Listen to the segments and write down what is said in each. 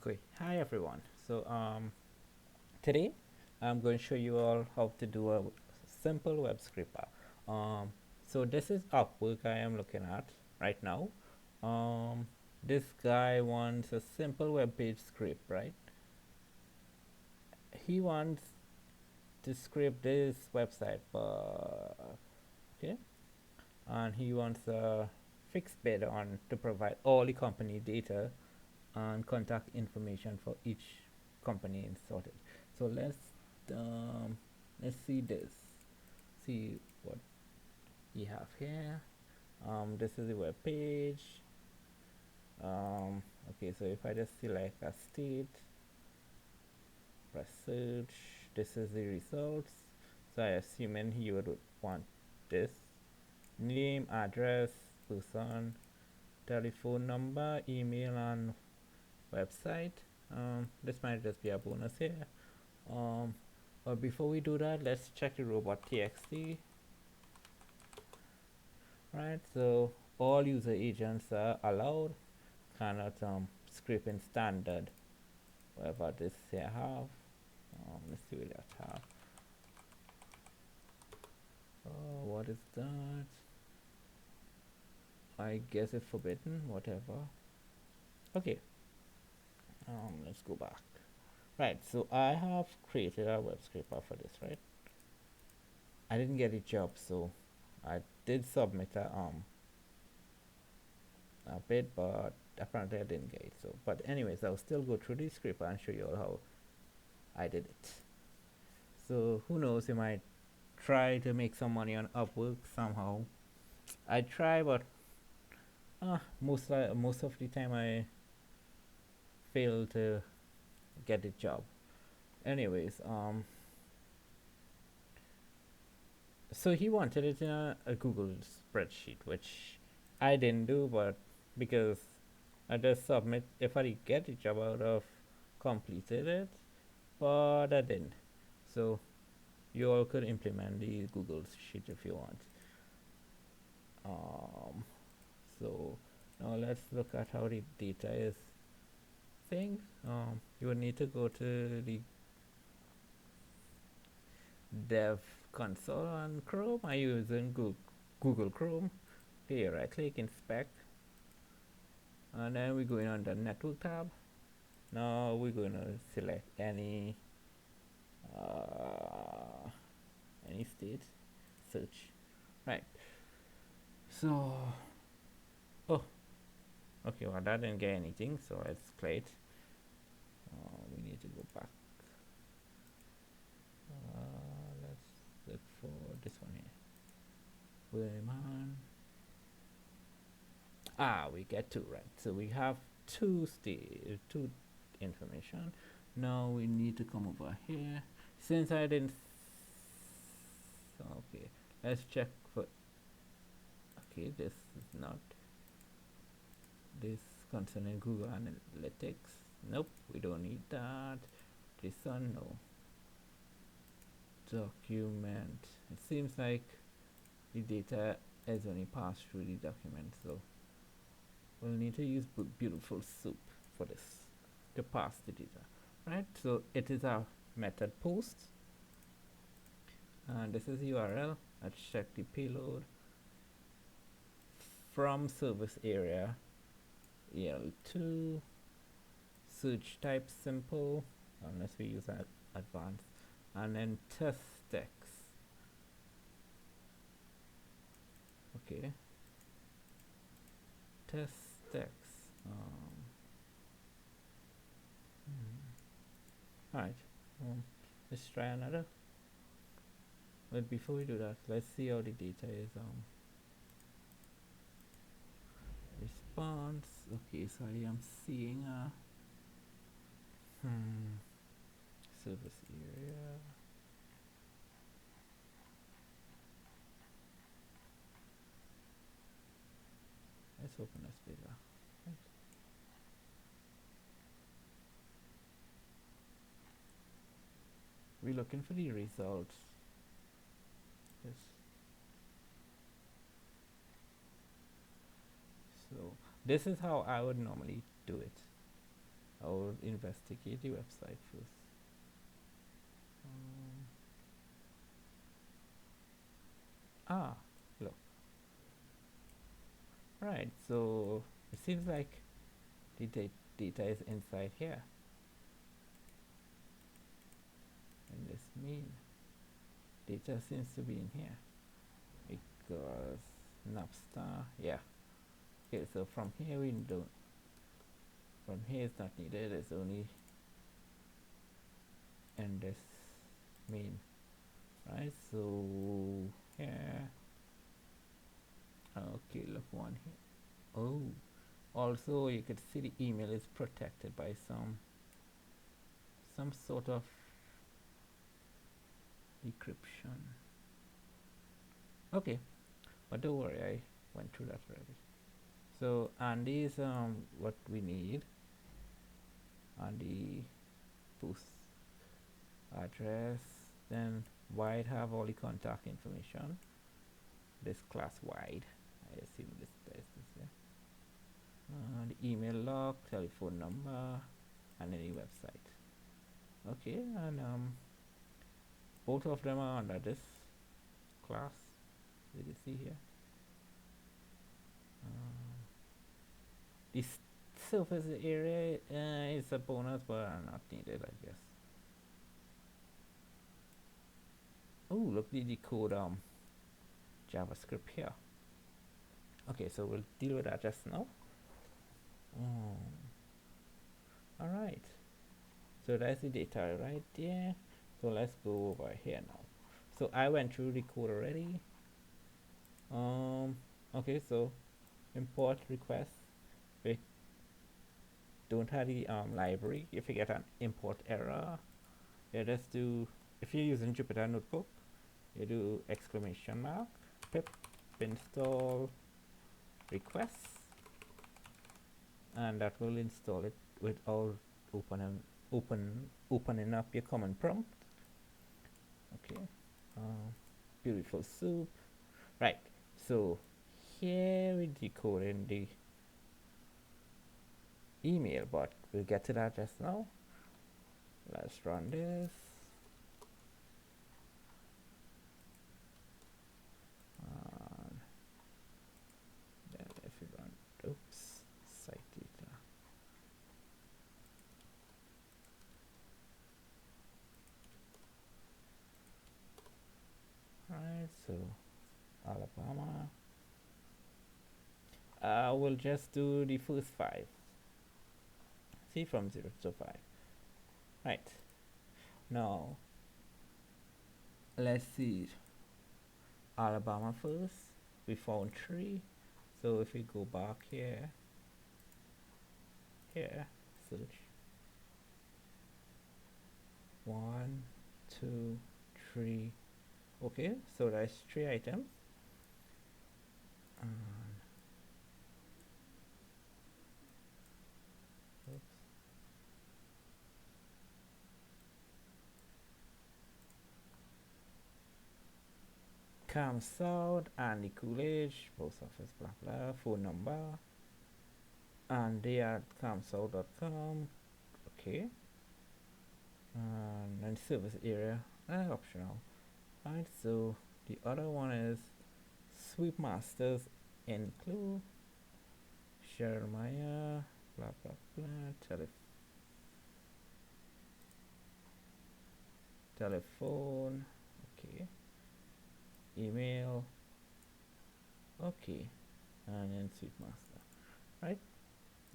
Okay, hi everyone. Today I'm going to show you all how to do a simple web scraper. This is Upwork I am looking at right now. Um, this guy wants a simple web page scrape, right? He wants to scrape this website, but okay, and he wants a fixed bid on to provide all the company data and contact information for each company and sorted. So um, let's see this. See what we have here. This is the web page. Okay, so if I just select a state, press search, this is the results. So I assuming he would want this name, address, person, telephone number, email, and website. This might just be a bonus here. Um, but before we do that, let's check the robot.txt. Right, so all user agents are allowed, cannot script in standard, whatever this here have. Let's see what that have. What is that? I guess it's forbidden, whatever. Okay, let's go back. Right, so I have created a web scraper for this, right? I didn't get a job, so I did submit a bit, but apparently I didn't get it. So, but anyways, I'll still go through the script and show you all how I did it. So who knows, you might try to make some money on Upwork somehow. I try, but most of the time I fail to get a job. Anyways, so he wanted it in a Google spreadsheet, which I didn't do, but because I just submit, if I get a job out of completed it, but I didn't. So you all could implement the Google sheet if you want. So now let's look at how the data is thing. You would need to go to the dev console on Chrome. I'm using Google Chrome. Here, right click, inspect, and then we're going on the network tab. Now we're going to select any state, search. Right. So, oh, okay. Well, that didn't get anything. So let's clear it. We need to go back. Let's look for this one here. Williman. We get two, right? So we have two information. Now we need to come over here. Since I didn't, okay, let's check for. Okay, this is not this concerning Google Analytics. Nope, we don't need that. This one, no. Document. It seems like the data is only passed through the document, so we'll need to use beautiful soup for this to pass the data, right? So it is our method post, and this is URL. Let's check the payload from service area EL2, search type simple unless we use advanced, and then test text. Okay, test text. Alright, let's try another. But before we do that, let's see how the data is. Response. Okay, so I am seeing a service area. Let's open this bigger. Right. We're looking for the results. Yes. So this is how I would normally do it. I'll investigate the website first. Look. Right, so it seems like the data is inside here. And this mean data seems to be in here because Napstar, yeah. Okay, so from here we don't. From here it's not needed. It's only in this main, right? So here. Okay, look one here. Oh, also you could see the email is protected by some sort of decryption. Okay, but don't worry, I went through that already. So, and these what we need, and the post address, then wide have all the contact information. This class wide, I assume this is this, yeah. The email log, telephone number, and any website. Okay, and both of them are under this class. Did you see here? This surface area is a bonus, but not needed, I guess. Oh, look, the Decode JavaScript here. Okay, so we'll deal with that just now. All right. So that's the data right there. So let's go over here now. So I went through the code already. Okay, so import request. We don't have the library. If you get an import error, you just do, if you're using Jupyter Notebook, you do exclamation mark pip install request, and that will install it without opening up your command prompt. Okay, beautiful soup. Right, so here we decoding the email, but we'll get to that just now. Let's run this. Then if we run, oops, site data. Right, so Alabama. We'll just do the first 5. See, from 0 to 5. Right. Now, let's see. Alabama first. We found 3. So if we go back here, search. 1, 2, 3. Okay, so that's 3 items. Campsite and the Coolidge, post office, blah blah, phone number, and they are campsite.com. Okay, and service area, optional. Right, so the other one is sweep masters include Jeremiah, blah blah blah, telephone, okay, email, okay, and then sweep master, right?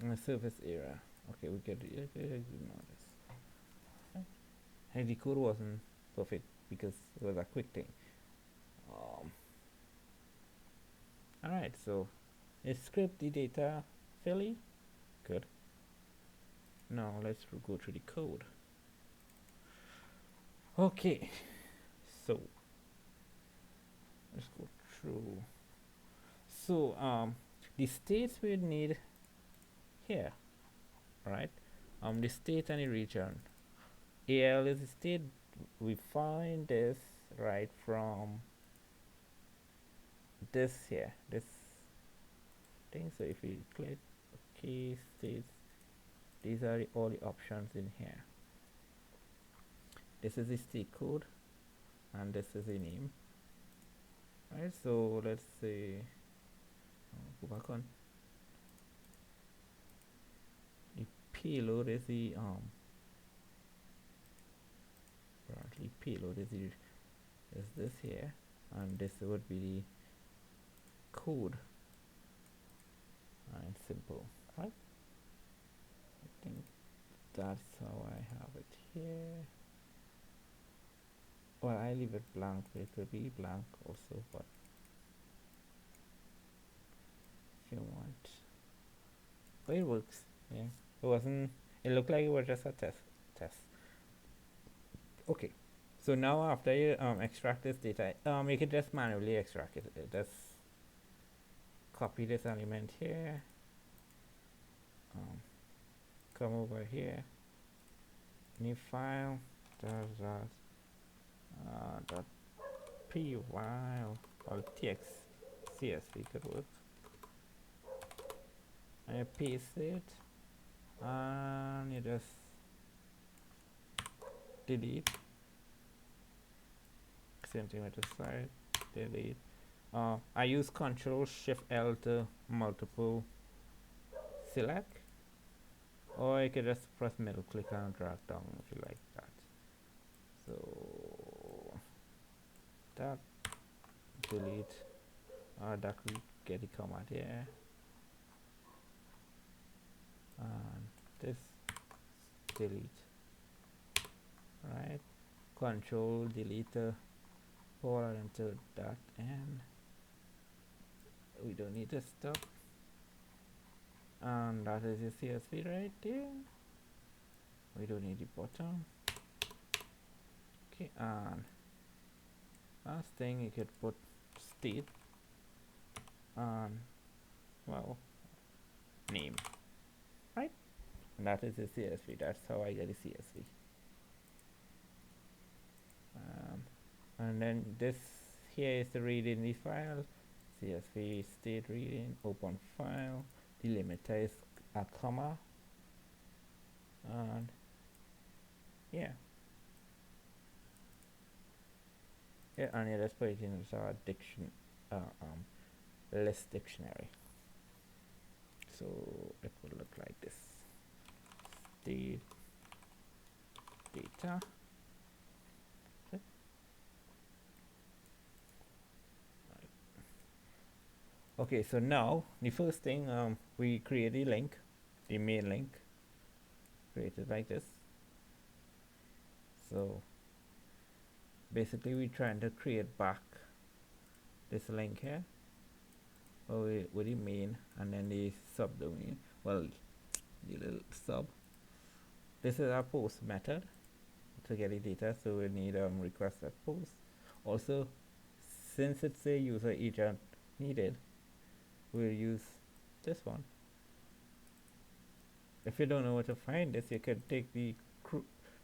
And the service area, okay, we get ignore this. Right? And the code wasn't perfect because it was a quick thing. Alright, so it script the data fairly good. Now let's go through the code. Okay, so let's go through. So the states we need here, right? The state and the region. AL is the state. We find this right from this here, this thing. So if we click OK, states These are all the options in here. This is the state code, and this is the name. Right, so let's say, go back on. The payload is the apparently payload is this here, and this would be the code, and simple, right? I think that's how I have it here. Well, I leave it blank, but it could be blank also, but if you want, but it works. Yeah, it wasn't, it looked like it was just a test. Okay, so now after you extract this data, you can just manually extract it. Just copy this element here, come over here, new file, dot py or tx csv could work. I paste it, and you just delete. Same thing with the side, delete. I use Ctrl Shift L to multiple select, or you could just press middle click and drag down if you like that. So that, delete, that will get the command here, and this, delete. Right, Control delete pull into that, and we don't need to stop, and that is your CSV right there. We don't need the bottom. Okay, and last thing, you could put state and, well, name, right? And that is the CSV. That's how I get the CSV. And then this here is the reading the file, CSV state reading, open file, delimiter is a comma, and yeah, and you just put it in our list dictionary. So it would look like this: state data. Okay, so now the first thing, we create a link, the main link, created like this. So basically we're trying to create back this link here, with the main and then the subdomain, well, the little sub. This is our post method to get the data, so we need request at post. Also, since it's a user agent needed, we'll use this one. If you don't know where to find this, you can take the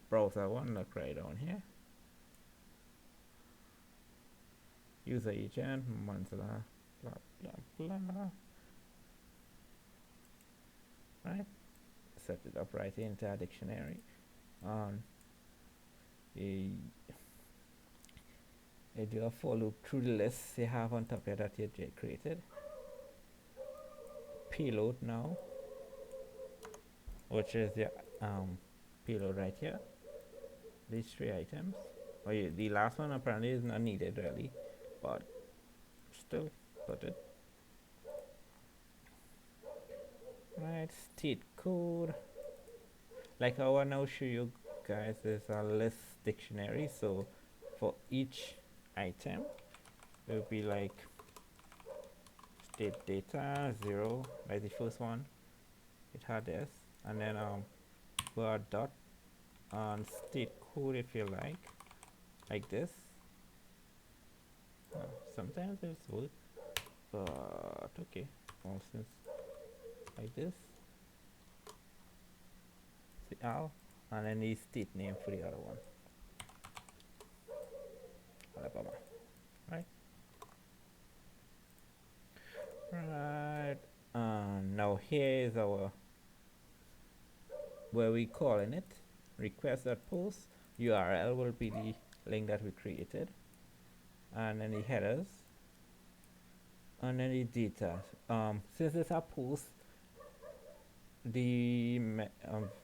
browser one, look right down here, user agent, Mozilla, blah blah blah, right? Set it up right into our dictionary. You do a for loop through the list you have on top here that you created. Payload now, which is the payload right here. These 3 items. Oh yeah, the last one apparently is not needed really, but still put it. Right, state code. Like I want to now show you guys is a list dictionary. So for each item, it will be like state data 0, like the first one. It had this, and then bar dot on state code if you like this. Sometimes it's work, but okay. For instance, like this. See Al, and then the state name for the other one. Alabama, right? Right. Now here is our where we calling it request.post. URL will be the link that we created, and then the headers, and then the data. Since it's a post, the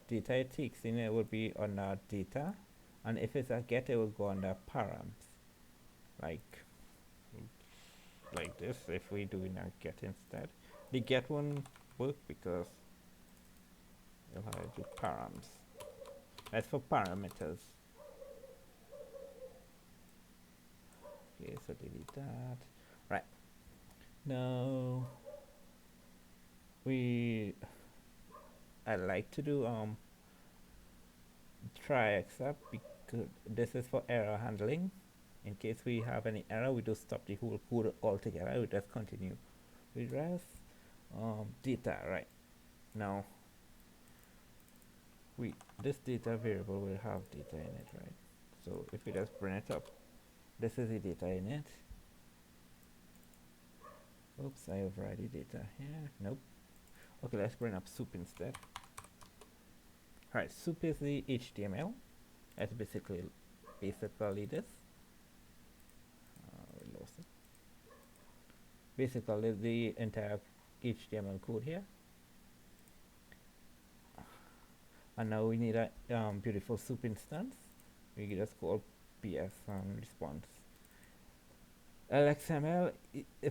data it takes in it would be under data, and if it's a get, it will go under params, like this. If we do in a get instead, the get won't work because you'll have to do params. That's for parameters. Okay, so delete that. Right, now I like to do try except, because this is for error handling. In case we have any error, we just stop the whole code altogether. We just continue with rest. Data, right? Now this data variable will have data in it, right? So if we just bring it up, this is the data in it. Oops, I override the data here. Nope. Okay, let's bring up soup instead. Alright, soup is the HTML. That's basically this. We lost it. Basically the entire HTML code here. And now we need a beautiful soup instance. We just call PS response. LXML is the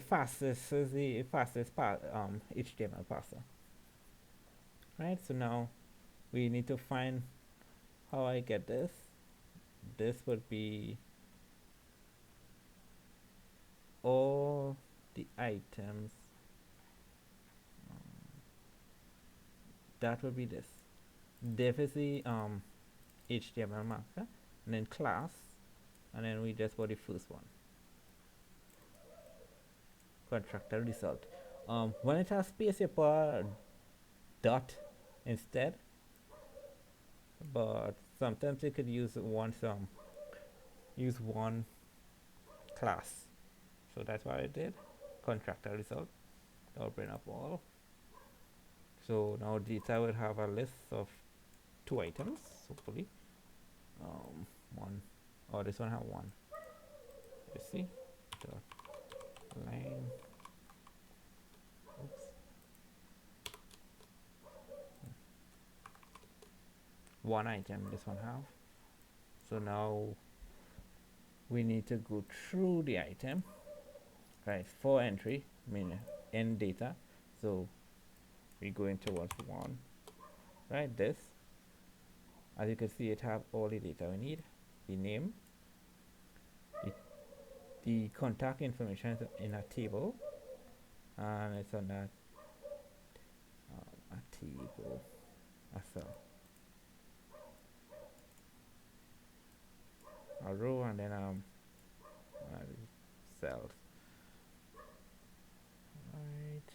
fastest HTML parser. Right, so now we need to find how I get this. This would be all the items. That would be this. Div is the HTML marker, and then class, and then we just put the first one. Contractor result. When it has space, you put a dot instead, but sometimes you could use one class. So that's what I did. Contractor result. I'll bring up all. So now data will have a list of 2 items, hopefully. One, oh, this one have 1. You see, dot line. Oops. 1 item this one have. So now we need to go through the item, right? For entry, meaning in data. So we go into towards 1, right? This, as you can see, it have all the data we need. The name, the contact information is in a table, and it's on a table, a cell, a row, and then cells. Right,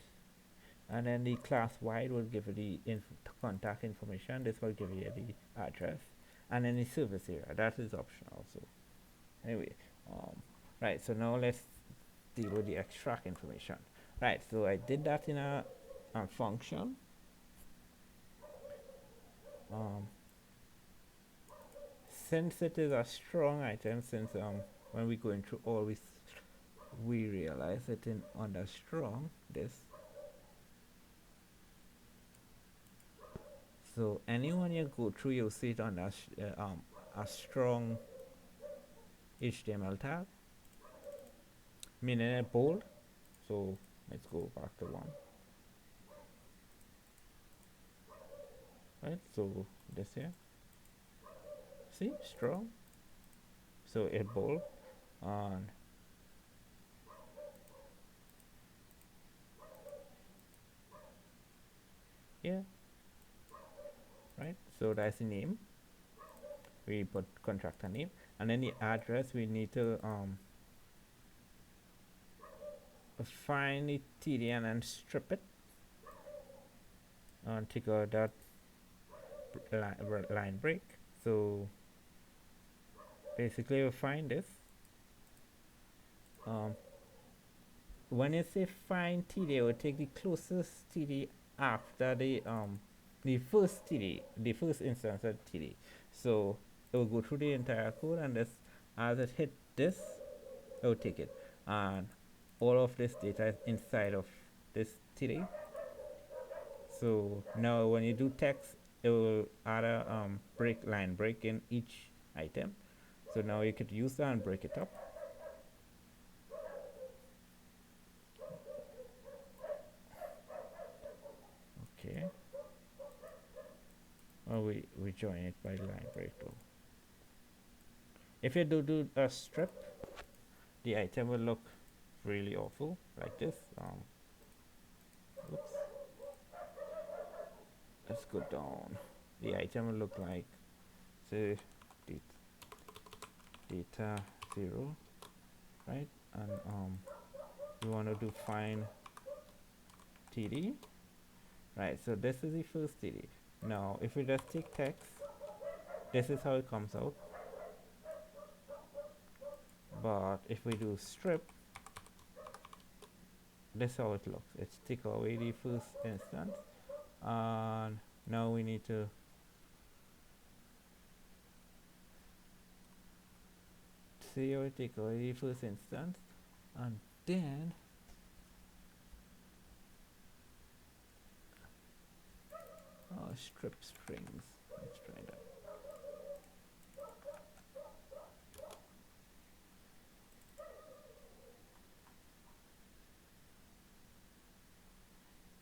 and then the class wide will give you the contact information. This will give you the address, and then the service area, that is optional. So anyway, right, so now let's deal with the extract information. Right, so I did that in a function. Since it is a strong item, since when we're going through all we realize it in under strong this. So anyone you go through, you'll see it on a strong HTML tag, meaning a bold. So let's go back to 1. Right, so this here, see, strong. So a bold on here, right? So that's the name. We put contractor name, and then the address we need to find the TDN and strip it and take out that line break. So basically we'll find this. When you say find TD, it will take the closest TD after the the first TD, the first instance of TD. So it will go through the entire code, and this, as it hit this, it will take it, and all of this data is inside of this TD. So now when you do text, it will add a line break in each item. So now you could use that and break it up. Okay. Or we join it by line break too. If you do a strip, the item will look really awful like this. Oops. Let's go down. The item will look like, say, data 0, right? And we want to do find TD, right? So this is the first TD. Now, if we just take text, this is how it comes out. But if we do strip, this is how it looks. It's take away the first instance, and now we need to see how it take away the first instance, and then strip strings. Let's try that.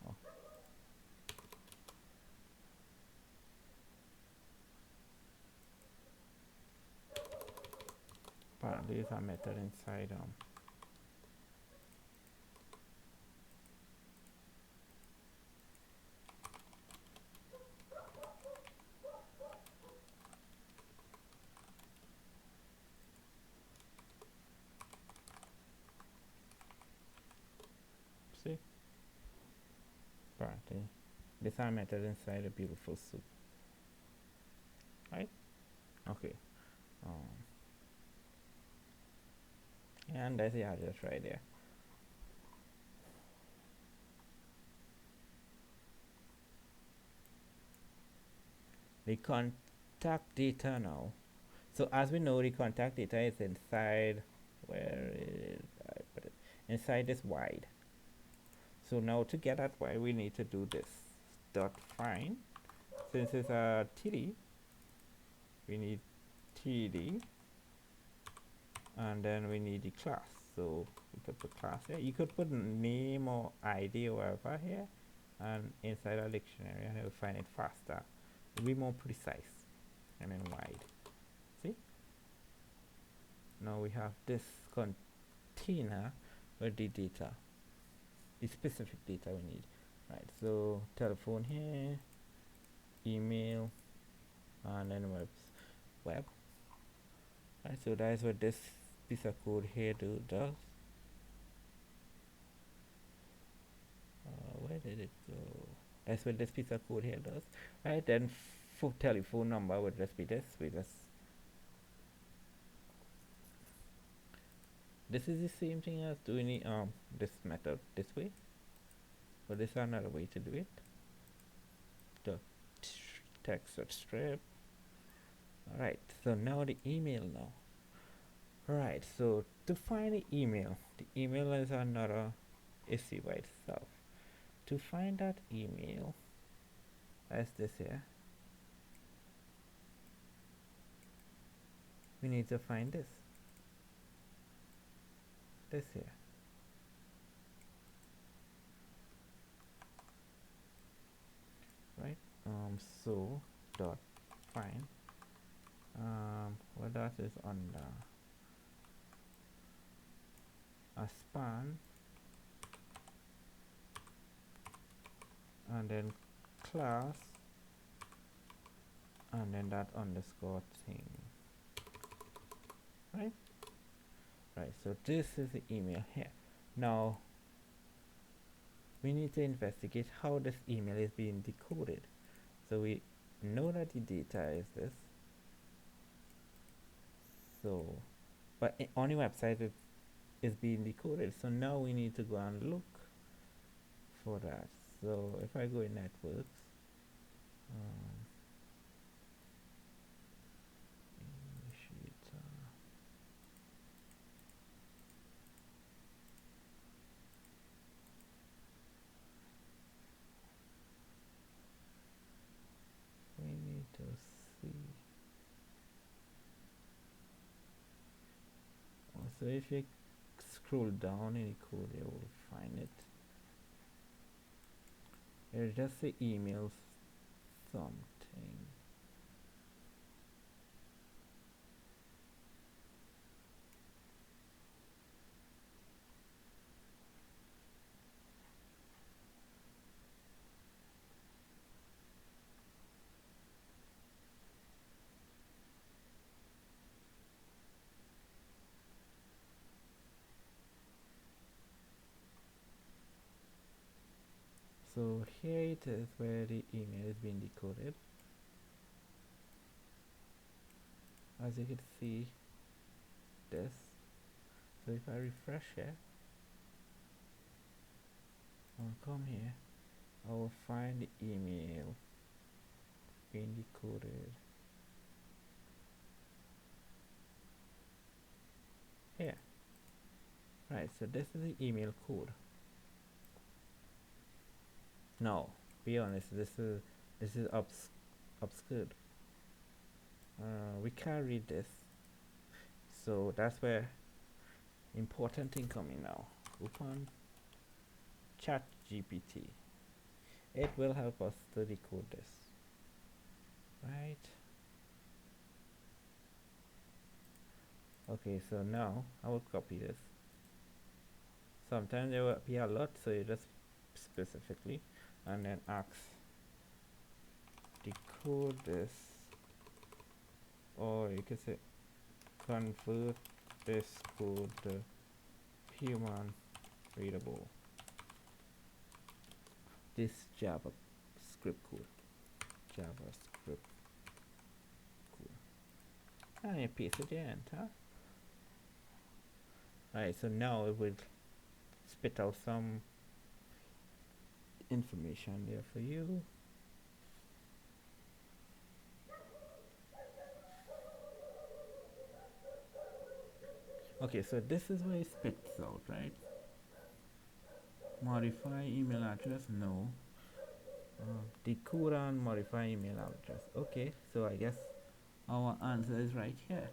Oh. Apparently, it's a method inside see, apparently this are method inside a beautiful soup, right? Okay. And that's the address right there. The contact data now. So as we know, the contact data is inside, where is I put it? Inside this void. So now to get that void, we need to do this dot find. Since it's a TD, we need TD, and then we need the class. So we could put class here. You could put name or ID or whatever here, and inside our dictionary, and it will find it faster. It'll be more precise and then wide. See? Now we have this container with the data, the specific data we need. Right, so telephone here, email, and then web. Right, so that is what this piece of code here does. Where did it go? That's what this piece of code here does. Right, then for telephone number would just be this. This is the same thing as doing the, this method this way, but this is another way to do it. The text strip. Alright, so now the email now. Alright, so to find the email is another issue by itself. To find that email, as this here, we need to find this here. Right, so dot find, what that is under a span, and then class, and then that underscore thing. Right, so this is the email here. Now we need to investigate how this email is being decoded. So we know that the data is this, so but on the website it is being decoded. So now we need to go and look for that. So if I go in networks, Um, initiator. We need to see. So if you scroll down any code, you will find it. It's just the emails something. So here it is where the email is being decoded. As you can see this. So if I refresh here, I'll come here, I will find the email being decoded here. Right, so this is the email code. Now, be honest, this is obscured. We can't read this, so that's where important thing coming now. Open Chat GPT. It will help us to decode this. Right. Okay, so now I will copy this. Sometimes there will be a lot, so you just specifically and then ask decode this, or you can say convert this code to human readable. This JavaScript code. And you paste it in, huh? Alright, so now it will spit out some information there for you. Okay, so this is what it spits out, right? Modify email address, no. Decode and modify email address. Okay, so I guess our answer is right here.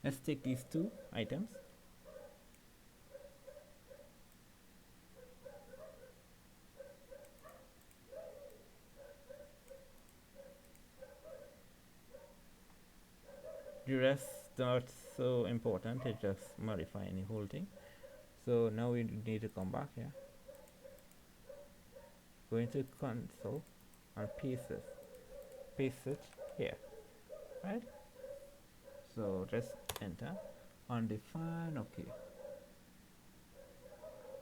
Let's take these two items. The rest not so important, it's just modifying the whole thing. So now we need to come back here. Go into console and paste it here, right? So just enter undefined. Okay,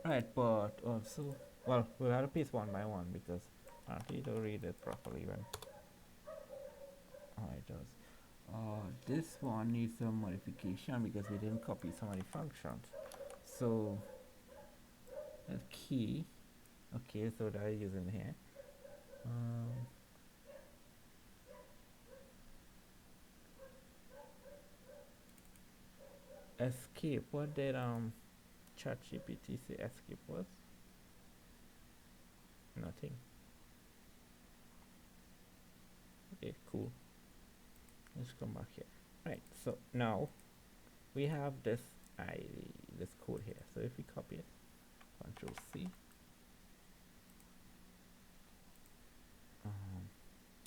right, but also, well, we'll have to paste one by one because apparently to read it properly when it does. This one needs some modification because we didn't copy some of the functions. So the key, okay, so that is using here. Escape. What did ChatGPT say escape was? Nothing. Okay, cool. Let's come back here. Right, so now we have this this code here. So if we copy it, Control C,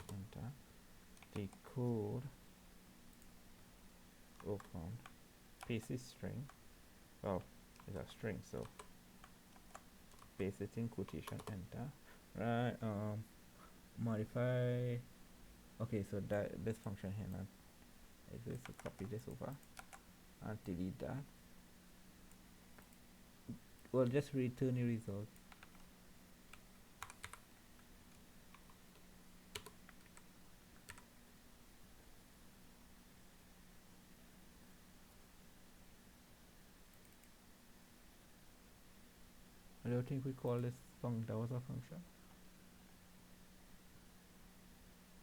enter, decode, open, paste this string. Well, it's a string, so paste it in quotation, enter. Right, modify. Okay, so that this function here now exists. So copy this over and delete that. We'll just return the result. don't think we call this that was a function.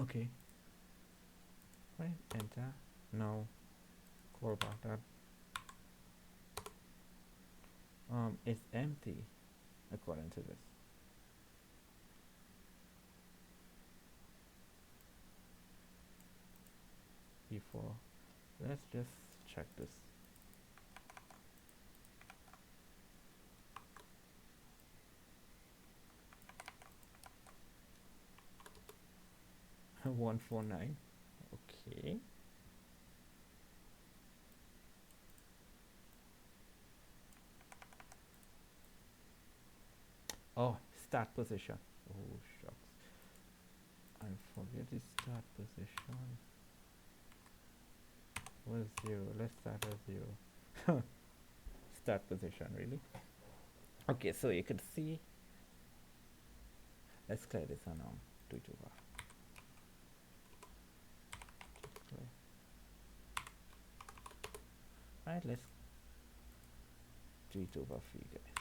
Okay, right, enter. Now call back that it's empty according to this. Before, let's just check this. $149. Okay. Oh, start position. Oh shucks. I forget the start position. Was 0. Let's start at 0. Start position, really? Okay, so you could see. Let's clear this on Twitter. Right, let's do it over for you guys.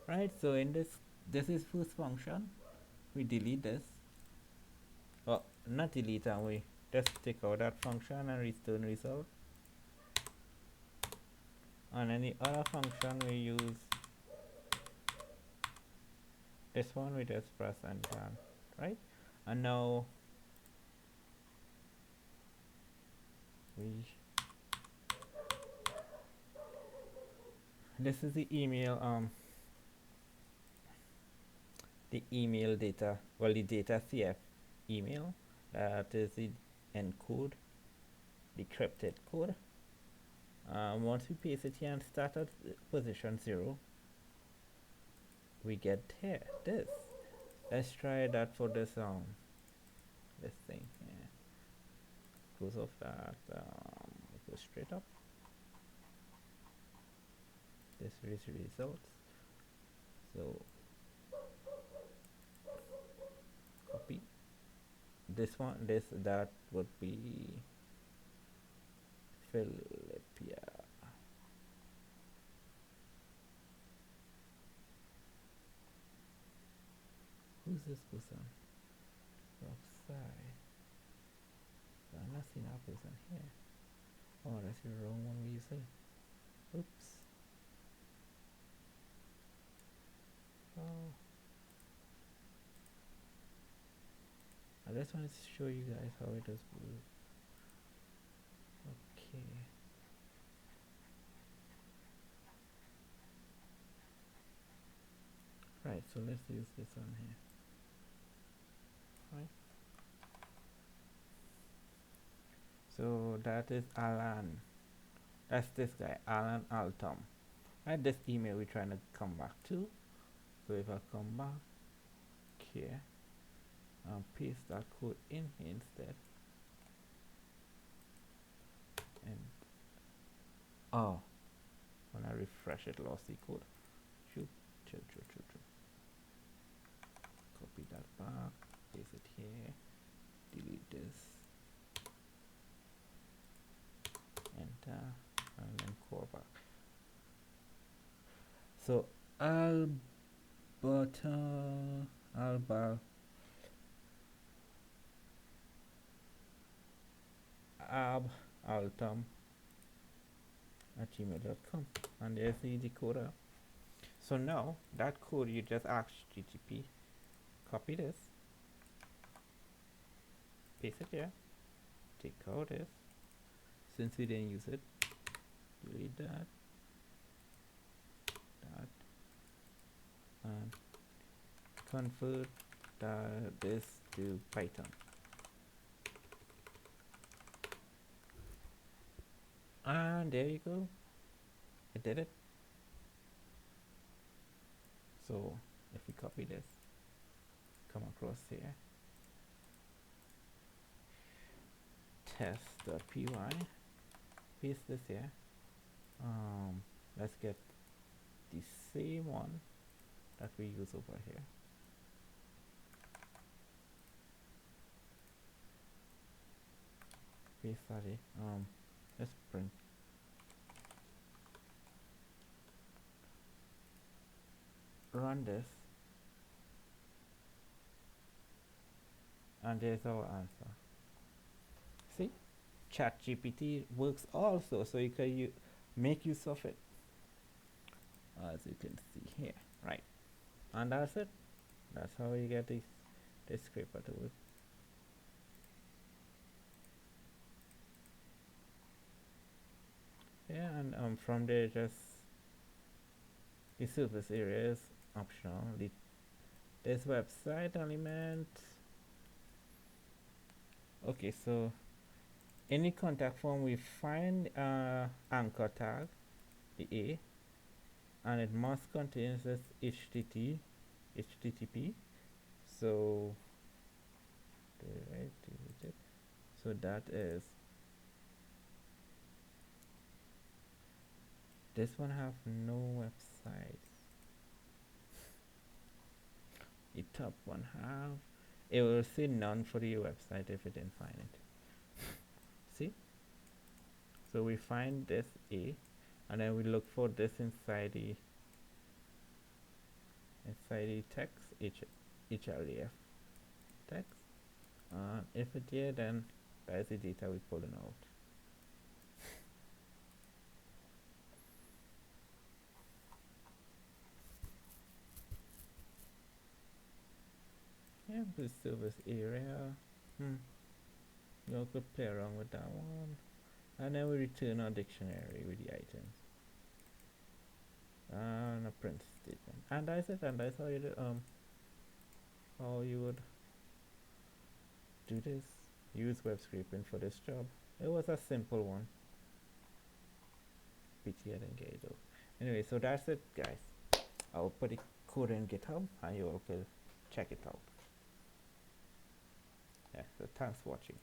Right, so in this is first function. We delete this. Oh, not delete, and we just take out that function and return result. On any other function we use this one, we just press enter, right? And now this is the email data, well, the data CF email, that is the encode, decrypted code. Once we paste it here and start at position 0, we get here this. Let's try that for this this thing here. Close off that, go straight up. This is results. So copy this one, that would be Philippia. Who's this person? Rockside. I'm not seeing that person here. Oh, that's the wrong one we using. Oops. Oh. I just wanted to show you guys how it does work. Okay. Right, so let's use this one here. Right. So that is Alan. That's this guy, Alan Altom. Right, this email we're trying to come back to. So if I come back here and paste that code in here instead, and oh, when I refresh it, lost the code. Shoot. Copy that back, paste it here, delete this, enter, and then call back. So altom @gmail.com, and there's the decoder. So now that code you just asked GTP, copy this, paste it here, take out this, since we didn't use it, delete that, and convert this to Python. And there you go, it did it. So if we copy this, come across here, test.py, paste this here. Let's get the same one that we use over here. case study. Let's print. Run this, and there's our answer. See, ChatGPT works also, so you can make use of it, as you can see here, right? And that's it. That's how you get this scraper to work. Yeah, and from there, just the surface area is optional. This website element. Okay, so any contact form we find anchor tag, the A, and it must contain this HTTP. So so that is, this one have no websites. The top one have, it will say none for your website if it didn't find it. See, so we find this A, and then we look for this inside the text, href text. If it did, then that's the data we're pulling out. Yeah, the service area. You could play around with that one. And then we return our dictionary with the items. And a print statement. And that's it, and that's how you would do this. Use web scraping for this job. It was a simple one. PT and Engage. Anyway, so that's it, guys. I'll put the code in GitHub and you all can check it out. Yeah, so thanks for watching.